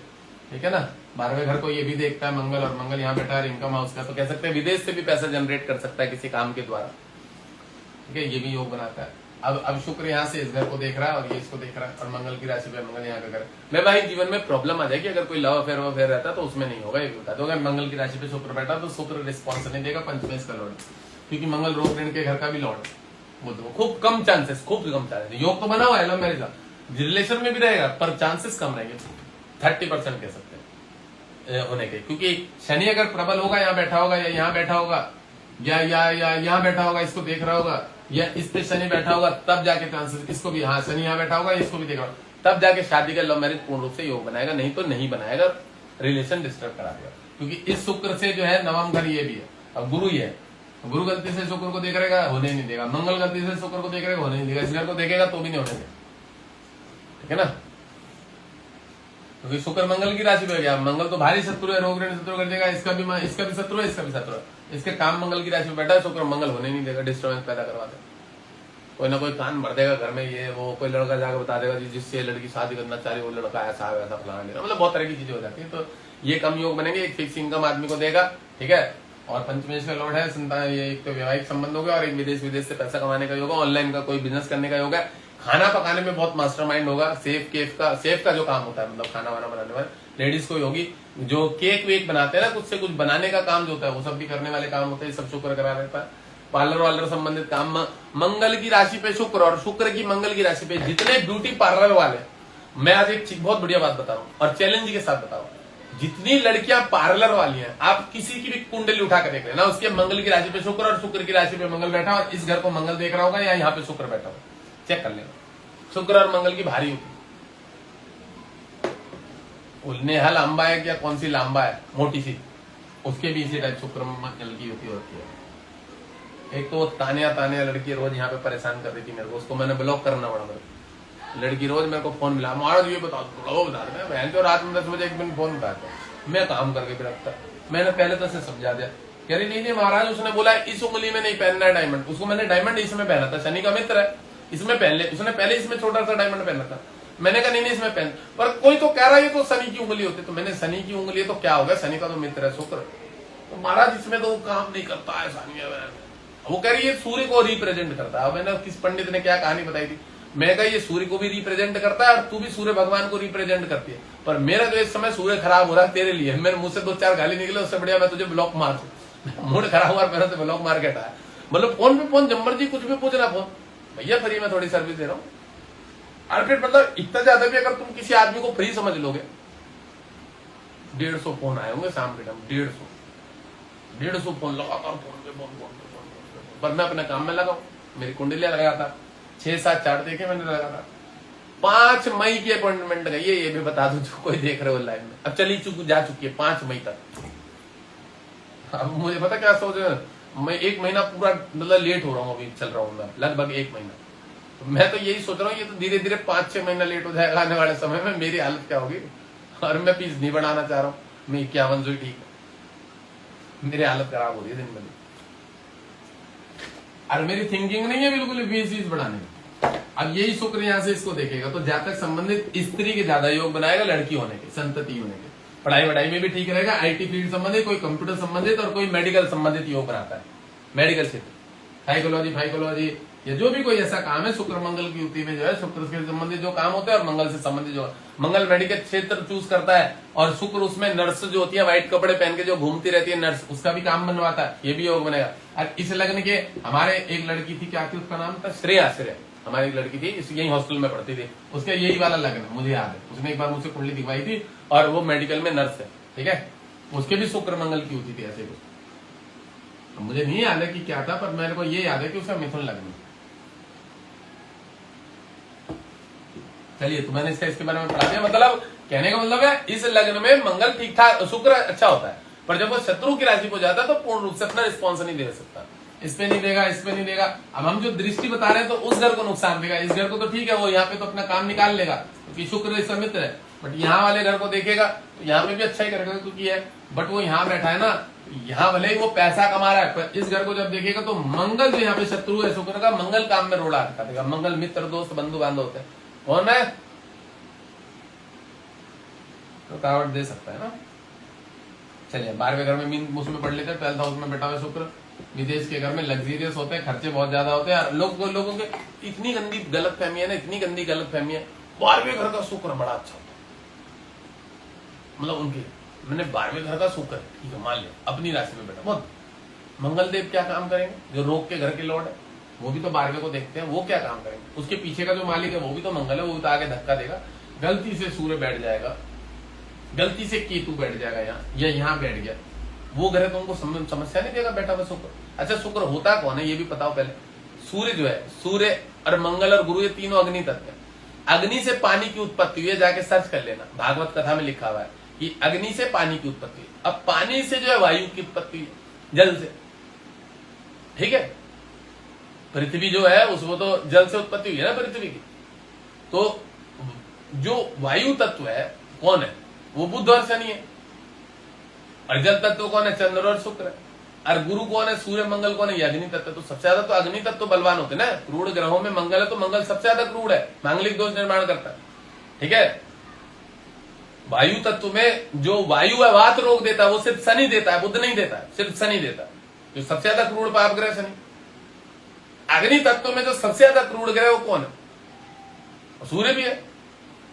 ठीक है ना। 12वें घर को ये भी देखता है मंगल, और मंगल यहाँ बैठा है इनकम हाउस का, तो कह सकते हैं विदेश से भी पैसा जनरेट कर सकता है किसी काम के द्वारा, ठीक है, ये भी योग बनाता है। अब शुक्र यहाँ से इस घर को देख रहा है, और ये इसको देख रहा है, और मंगल की राशि पे मंगल यहाँ का घर। मैं भाई जीवन में प्रॉब्लम आ जाएगी अगर कोई लव अफेयर रहता है, तो उसमें नहीं होगा, ये भी बता दो। अगर मंगल की राशि पे शुक्र बैठा तो शुक्र रिस्पॉन्स नहीं देगा, पंचमेश का लॉर्ड, क्योंकि मंगल रोग ऋण के घर का भी लॉर्ड, खूब कम चांसेस योग तो बना हुआ है लव मैरिज का, रिलेशन में भी रहेगा, पर चांसेस कम रहेंगे, 30% कह सकते हैं होने के। क्योंकि शनि अगर प्रबल होगा, यहाँ बैठा होगा, या यहाँ बैठा होगा, या यहाँ बैठा होगा, इसको देख रहा होगा, या इस पे शनि बैठा होगा, तब जाके चांसेस, इसको भी, हाँ शनि यहाँ बैठा होगा, इसको भी देख रहा होगा, तब जाके शादी का लव मैरिज पूर्ण रूप से योग बनाएगा, नहीं तो नहीं बनाएगा, रिलेशन डिस्टर्ब करा देगा। क्योंकि इस शुक्र से जो है नवम घर ये भी है, अब गुरु ही है, गुरु गलती से शुक्र को देख रहेगा, होने नहीं देगा। मंगल गलती से शुक्र को देख रहेगा, होने नहीं देगा। इस घर को देखेगा तो भी नहीं होने देगा, ठीक है ना, क्योंकि शुक्र मंगल की राशि पे गया। मंगल तो भारी शत्रु है, रोग ऋण शत्रु कर देगा, इसका भी शत्रु है, इसका भी शत्रु है। इसके काम मंगल की राशि में बैठा है, शुक्र मंगल होने नहीं देगा, डिस्टर्बेंस पैदा करवा देगा, कोई ना कोई कान भर देगा घर में, ये वो, कोई लड़का जाकर बता देगा जिससे लड़की शादी करना चाह रही, वो लड़का ऐसा वैसा फलाना, मतलब बहुत तरह की चीजें हो जाती है। तो ये कम योग बनेंगे, एक फिक्स इनकम आदमी को देगा, ठीक है, और पंचमेश का लॉर्ड है संतान, ये एक तो वैवाहिक संबंध हो गया, और एक विदेश से पैसा कमाने का योग है, ऑनलाइन का कोई बिजनेस करने का योग है, खाना पकाने में बहुत मास्टरमाइंड होगा, सेफ का जो काम होता है, मतलब खाना वाना बनाने वाले लेडीज को होगी, जो केक वेक बनाते हैं ना, कुछ से कुछ बनाने का काम जो होता है, वो सब भी करने वाले काम होते हैं, सब शुक्र करा रहता है। पार्लर वालर संबंधित काम, मंगल की राशि पे शुक्र और शुक्र की मंगल की राशि पे जितने ब्यूटी पार्लर वाले, मैं आज एक बहुत बढ़िया बात बता रहा हूं और चैलेंज के साथ बता रहा हूं, जितनी लड़कियां पार्लर वाली हैं, आप किसी की भी कुंडली उठा कर देख लेना, उसके मंगल की राशि पे शुक्र और शुक्र की राशि पे मंगल बैठा और इस घर को मंगल देख रहा होगा या यहाँ पे शुक्र बैठा होगा, चेक कर लेना। शुक्र और मंगल की भारी होती, नेहा लांबा है क्या कौन सी लांबा है मोटी सी, उसके भी इसी टाइप शुक्र मंगल की होती है। एक तो तानिया लड़की रोज यहाँ पे परेशान कर रही थी मेरे को, उसको मैंने ब्लॉक करना पड़ा। मेरे लड़की रोज मेरे को फोन मिला, महाराज ये बता दो, मैं तो रात में 10 बजे एक दिन फोन उठाता, मैं काम करके भी रखता। मैंने पहले तो उसे समझा दिया, कह रही नहीं महाराज, उसने बोला इस उंगली में नहीं पहनना है डायमंड, उसको मैंने डायमंड इसमें पहना था, शनि का मित्र है इसमें पहन ले, उसने पहले इसमें छोटा सा डायमंड पहना था। मैंने कहा नहीं इसमें पहन, पर कोई तो कह रहा है ये तो शनि की उंगली होती, तो मैंने शनि की उंगली तो क्या होगा, शनि का तो मित्र है शुक्र, तो महाराज इसमें तो काम नहीं करता है सानिया। वो कह रही है सूर्य को रिप्रेजेंट करता है। मैंने किस पंडित ने क्या कहानी बताई थी, मैं कहा ये सूर्य को भी रिप्रेजेंट करता है और तू भी सूर्य भगवान को रिप्रेजेंट करती है, पर मेरा जो इस समय सूर्य खराब हो रहा है तेरे लिए, मेरे मुंह से 2-4 गाली निकले, उससे बढ़िया मैं तुझे ब्लॉक मार दूं। मूड खराब हुआ मेरे से ब्लॉक मार के हटाया, मतलब फोन पे फोन जम्मर जी कुछ भी पूछना फोन, भैया फ्री में थोड़ी सर्विस दे रहा हूँ। और फिर मतलब इतना ज्यादा भी अगर तुम किसी आदमी को फ्री समझ लोगे, 150 फोन आए होंगे शाम के टाइम, 150 फोन लगातार, पर मैं अपने काम में लगाऊ, मेरी कुंडलियां लगाता 6-7 देखे मैंने लगातार। 5 मई की अपॉइंटमेंट गई है, ये भी बता दूं जो कोई देख रहे हो लाइव में, अब जा चुकी है 5 मई तक। अब मुझे पता क्या सोच रहे, मैं 1 महीना पूरा मतलब लेट हो रहा हूँ, अभी चल रहा हूँ मैं लगभग 1 महीना, तो मैं तो यही सोच रहा हूँ ये तो धीरे धीरे 5-6 महीना लेट हो जाएगा, आने वाले समय में मेरी हालत क्या होगी। और मैं फीस नहीं बढ़ाना चाह रहा हूँ, मैं 51 जो ठीक है, मेरी हालत खराब हो रही है दिन में। और मेरी थिंकिंग नहीं है बिल्कुल फीस बढ़ाने की। अब यही शुक्र यहाँ से इसको देखेगा तो जातक संबंधित स्त्री के ज्यादा योग बनाएगा, लड़की होने के, संतति होने के, पढ़ाई वढ़ाई में भी ठीक रहेगा, आईटी फील्ड संबंधित, कोई कंप्यूटर संबंधित और कोई मेडिकल संबंधित योग बनाता है, मेडिकल क्षेत्र, साइकोलॉजी या जो भी कोई ऐसा काम है, शुक्र मंगल की युति में जो है शुक्र से संबंधित जो काम होते हैं और मंगल से संबंधित जो मंगल मेडिकल क्षेत्र चूज करता है और शुक्र उसमें नर्स जो होती है व्हाइट कपड़े पहन के जो घूमती रहती है नर्स, उसका भी काम बनवाता है, ये भी योग बनेगा। और इस लग्न के हमारे एक लड़की थी, क्या थी उसका नाम था, श्रेया, हमारी एक लड़की थी, यही हॉस्टल में पढ़ती थी, उसका यही वाला लग्न मुझे याद है, उसने एक बार मुझसे कुंडली दिखवाई थी और वो मेडिकल में नर्स है, ठीक है, उसके भी शुक्र मंगल की युति थी ऐसे कुछ, मुझे नहीं याद है कि क्या था, पर मेरे को ये याद है कि उसका मिथुन लग्न। चलिए, तो मैंने इसके बारे में पढ़ा दिया, मतलब कहने का मतलब है इस लग्न में मंगल ठीक ठाक, शुक्र अच्छा होता है, पर जब वो शत्रु की राशि को जाता है तो पूर्ण रूप से अपना रिस्पॉन्स नहीं दे सकता, इस पे नहीं देगा, इस पे नहीं देगा। अब हम जो दृष्टि बता रहे हैं तो उस घर को नुकसान देगा, इस घर को तो ठीक है, वो यहाँ पे तो अपना काम निकाल लेगा क्योंकि शुक्र इसका मित्र है, बट यहाँ वाले घर को देखेगा तो यहाँ पे भी अच्छा ही करेगा क्योंकि है, बट वो यहाँ बैठा है ना, यहाँ भले ही वो पैसा कमा रहा है, पर इस घर को जब देखेगा तो मंगल जो यहाँ पे शत्रु है शुक्र का, मंगल काम में रोड़ा अटका देगा। मंगल मित्र दोस्त बंधु बांधव होते हैं, कौन है रुकावट दे सकता है ना। चलिए, 12वें घर में मीन उसमें पढ़ लेते हैं, 12th हाउस में बैठा हुआ शुक्र, विदेश के घर में लग्जरियस होते हैं, खर्चे बहुत ज्यादा होते हैं, लोगों के इतनी गंदी गलत फहमी है ना, इतनी गंदी गलत फहमी है, 12वें घर का शुक्र बड़ा अच्छा होता है, मतलब उनके मैंने 12वें घर का शुक्र ठीक है मान लिया, अपनी राशि में बैठा, बहुत मंगल देव क्या काम करेंगे, जो रोग के घर के लॉर्ड है वो भी तो 12वें को देखते हैं, वो क्या काम करेंगे, उसके पीछे का जो मालिक है वो भी तो मंगल है, वो भी तो आगे धक्का देगा, गलती से सूर्य बैठ जाएगा, गलती से केतु बैठ जाएगा यहाँ बैठ गया, वो ग्रह तुमको समस्या नहीं देगा बैठा हुआ शुक्र। अच्छा, शुक्र होता कौन है ये भी बताओ पहले। सूर्य जो है, सूर्य और मंगल और गुरु ये तीनों अग्नि तत्व है, अग्नि से पानी की उत्पत्ति हुई है, जाके सर्च कर लेना, भागवत कथा में लिखा हुआ है कि अग्नि से पानी की उत्पत्ति हुई। अब पानी से जो है वायु की उत्पत्ति हुई, जल से, ठीक है, पृथ्वी जो है उसको तो जल से उत्पत्ति हुई है ना पृथ्वी की, तो जो वायु तत्व है कौन है, वो बुध और शनि है, और जल तत्व कौन है, चंद्र और शुक्र है, और गुरु कौन है, सूर्य मंगल कौन है, अग्नि तत्व। तो सबसे ज्यादा तो अग्नि तत्व बलवान होते हैं ना, क्रूड ग्रहों में मंगल है तो मंगल सबसे ज्यादा क्रूड है, मांगलिक दोष निर्माण करता है, ठीक है। वायु तत्व में जो वायु है वात रोग देता है, वो सिर्फ शनि देता है, बुध नहीं देता है, सिर्फ शनि देता है, जो सबसे ज्यादा क्रूड पाप ग्रह शनि। अग्नि तत्व में जो सबसे ज्यादा क्रूड ग्रह वो कौन है, सूर्य भी है।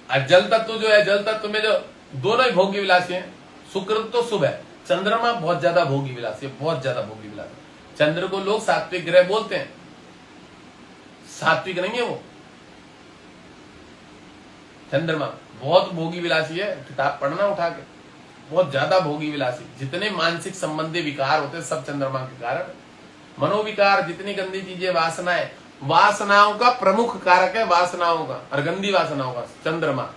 और जल तत्व जो है, जल तत्व में जो दोनों ही भोगी विलासी हैं, शुक्र तो शुभ है, चंद्रमा बहुत ज्यादा भोगी विलासी है, बहुत ज्यादा भोगी विलासी। चंद्र को लोग सात्विक ग्रह बोलते हैं, सात्विक नहीं है वो। चंद्रमा बहुत भोगी विलासी है, किताब पढ़ना उठा के, बहुत ज्यादा भोगी विलासी। जितने मानसिक संबंधी विकार होते हैं सब चंद्रमा के कारण। मनोविकार, जितनी गंदी चीजें, वासनाएं, वासनाओं का प्रमुख कारक है वासनाओं का, और गंदी वासनाओं का चंद्रमा।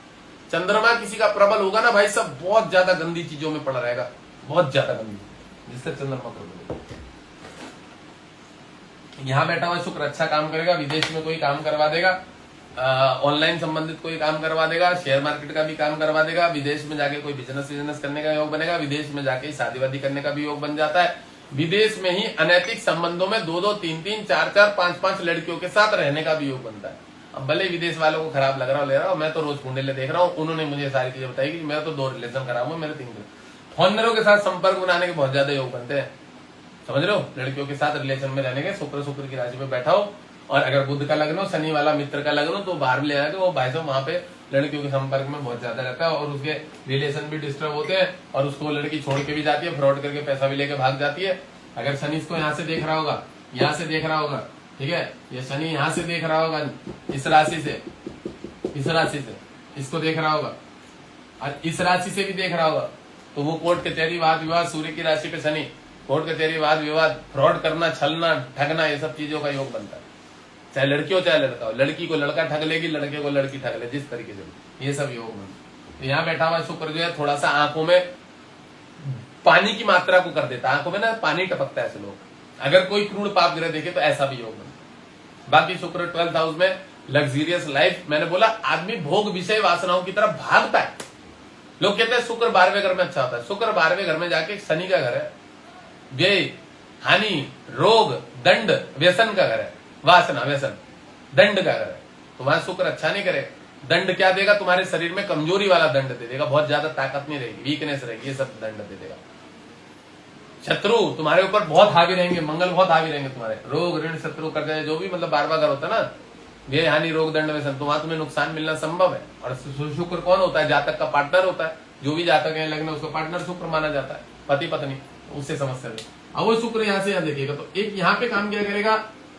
चंद्रमा किसी का प्रबल होगा ना भाई, सब बहुत ज्यादा गंदी चीजों में पड़ा रहेगा, बहुत ज्यादा गंदी, जिससे चंद्रमा प्रबल होगा। यहाँ बैठा हुआ शुक्र अच्छा काम करेगा, विदेश में कोई काम करवा देगा, ऑनलाइन संबंधित कोई काम करवा देगा, शेयर मार्केट का भी काम करवा देगा, विदेश में जाके कोई बिजनेस करने का योग बनेगा, विदेश में जाके शादी वादी करने का भी योग बन जाता है। विदेश में ही अनैतिक संबंधों में 2-2, 3-3, 4-4, 5-5 लड़कियों के साथ रहने का भी योग बनता है। अब भले विदेश वालों को खराब लग रहा हो, ले रहा हूँ, मैं तो रोज कुंडले देख रहा हूँ, उन्होंने मुझे सारी चीजें बताई कि मैं तो 2 रिलेशन करा हूँ, मेरे 3 फॉरनरों के साथ संपर्क बनाने के बहुत ज्यादा योग बनते हैं, समझ रहे हो। लड़कियों के साथ रिलेशन में रहने के, शुक्र की राशि में बैठा हो, और अगर बुध का लग्न हो, शनि वाला मित्र का लग्न हो, तो बाहर ले आएगा, वो भाई साहब वहां पे लड़कियों के संपर्क में बहुत ज्यादा रहता है, और उसके रिलेशन भी डिस्टर्ब होते हैं, और उसको लड़की छोड़ के भी जाती है, फ्रॉड करके पैसा भी लेके भाग जाती है। अगर शनि इसको यहाँ से देख रहा होगा, यहाँ से देख रहा होगा, ठीक है, ये शनि यहाँ से देख रहा होगा, इस राशि से, इस राशि से इसको देख रहा होगा, और इस राशि से भी देख रहा होगा, तो वो कोर्ट कचहरी, वाद विवाद, सूर्य की राशि पे शनि, कोर्ट कचहरी, वाद विवाद, फ्रॉड करना, छलना, ठगना, ये सब चीजों का योग बनता है। चाहे लड़की हो चाहे लड़का हो, लड़की को लड़का ठग लेगी, लड़के को लड़की ठग ले, जिस तरीके से ये सब योग बनता है। यहाँ बैठा हुआ शुक्र जो है थोड़ा सा आंखों में पानी की मात्रा को कर देता है, आंखों में ना पानी टपकता है ऐसे लोग, अगर कोई क्रूर पाप ग्रह देखे तो ऐसा भी योग बनता है। बाकी शुक्र 12th हाउस में लग्जरियस लाइफ, मैंने बोला आदमी भोग विषय वासनाओं की तरफ भागता है। लोग कहते हैं शुक्र 12वें घर में अच्छा होता है, शुक्र 12वें घर में जाके शनि का घर है, व्यय, हानि, रोग, दंड, व्यसन का घर है, वासना, व्यसन, दंड का घर है, तो वहां शुक्र अच्छा नहीं करेगा। दंड क्या देगा, तुम्हारे शरीर में कमजोरी वाला दंड दे देगा, बहुत ज्यादा ताकत नहीं रहेगी, वीकनेस रहेगी, ये सब दंड दे देगा। शत्रु तुम्हारे ऊपर बहुत हावी रहेंगे, मंगल बहुत हावी रहेंगे तुम्हारे, रोग, ऋण, शत्रु, कर्ज, जो भी मतलब 12वां घर होता है ना, व्यय, हानि, रोग, दंड, व्यसन, तो वहां तुम्हें नुकसान मिलना संभव है। और शुक्र कौन होता है, जातक का पार्टनर होता है, जो भी जातक है लग्न उसका पार्टनर शुक्र माना जाता है, पति पत्नी, उससे समस्या है। अब वो शुक्र यहाँ से यहाँ देखिएगा, तो एक यहाँ पे काम क्या करेगा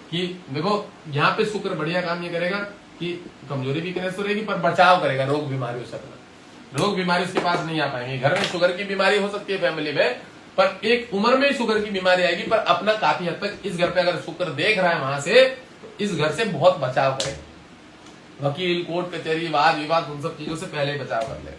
कि देखो यहाँ पे शुक्र बढ़िया काम ये करेगा कि कमजोरी वीकनेस तो रहेगी, पर बचाव करेगा रोग बीमारियों से अपना, रोग बीमारी उसके पास नहीं आ पाएंगे। घर में शुगर की बीमारी हो सकती है फैमिली में, पर एक उम्र में शुगर की बीमारी आएगी, पर अपना काफी हद तक इस घर पे अगर शुक्र देख रहा है वहां से, तो इस घर से बहुत बचाव करेगा। वकील, कोर्ट कचहरी, वाद विवाद, उन सब चीजों से पहले ही बचाव कर लेगा।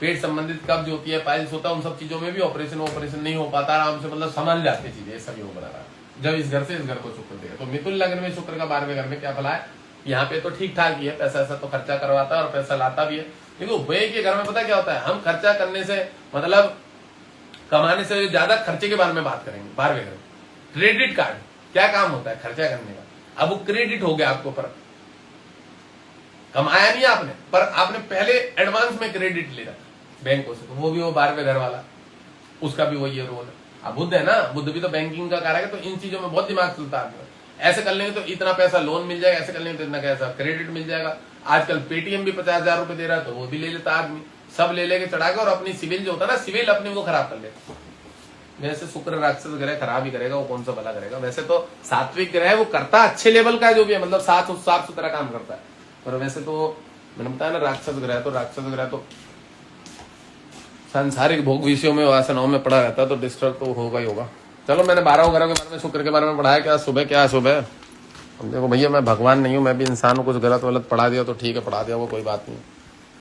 पेट संबंधित कब्ज होती है, पाइल्स होता है, उन सब चीजों में भी ऑपरेशन नहीं हो पाता, आराम से मतलब संभल जाती है चीजें, ये सब योग बना रहा है जब इस घर से इस घर को शुक्र देगा। तो मिथुन लग्न में शुक्र का 12वें घर में क्या फला है, यहाँ पे तो ठीक ठाक ही है, पैसा ऐसा तो खर्चा करवाता है और पैसा लाता भी है। देखो व्यय के घर में पता क्या होता है, हम खर्चा करने से मतलब कमाने से ज्यादा खर्चे के बारे में बात करेंगे। 12वें घर में क्रेडिट कार्ड क्या काम होता है, खर्चा करने का। अब वो क्रेडिट हो गया आपको, पर कमाया नहीं आपने, पर आपने पहले एडवांस में क्रेडिट ले रखा बैंकों से, तो वो भी वो 12वें घर वाला, उसका भी वही रोल है। अब बुध है ना, बुध भी तो बैंकिंग का कारक है, तो इन चीजों में बहुत दिमाग चलता है। ऐसे कर लेंगे तो इतना पैसा लोन मिल जाएगा, ऐसे कर लेंगे तो इतना पैसा क्रेडिट मिल जाएगा। आजकल पेटीएम भी 50,000 रुपए दे रहा है, तो वो भी ले लेता आदमी, सब ले लेके चढ़ा के, और अपनी सिविल जो होता है ना, सिविल अपनी वो खराब कर लेता। वैसे शुक्र राक्षस ग्रह खराब ही करेगा, वो कौन सा भला करेगा। वैसे तो सात्विक ग्रह वो करता अच्छे लेवल का जो भी है, मतलब साफ सुथरा काम करता है, पर वैसे तो मैंने बताया ना राक्षस ग्रह तो सांसारिक भोग विषयों में, वासनाओं में पड़ा रहता है, तो डिस्टर्ब तो होगा ही होगा। चलो मैंने 12 ग्रहों के बारे में, शुक्र के बारे में पढ़ाया, क्या शुभ है क्या अशुभ है। देखो भैया मैं भगवान नहीं हूँ, मैं भी इंसान हूँ, कुछ गलत वलत पढ़ा दिया तो ठीक है, पढ़ा दिया, वो कोई बात नहीं।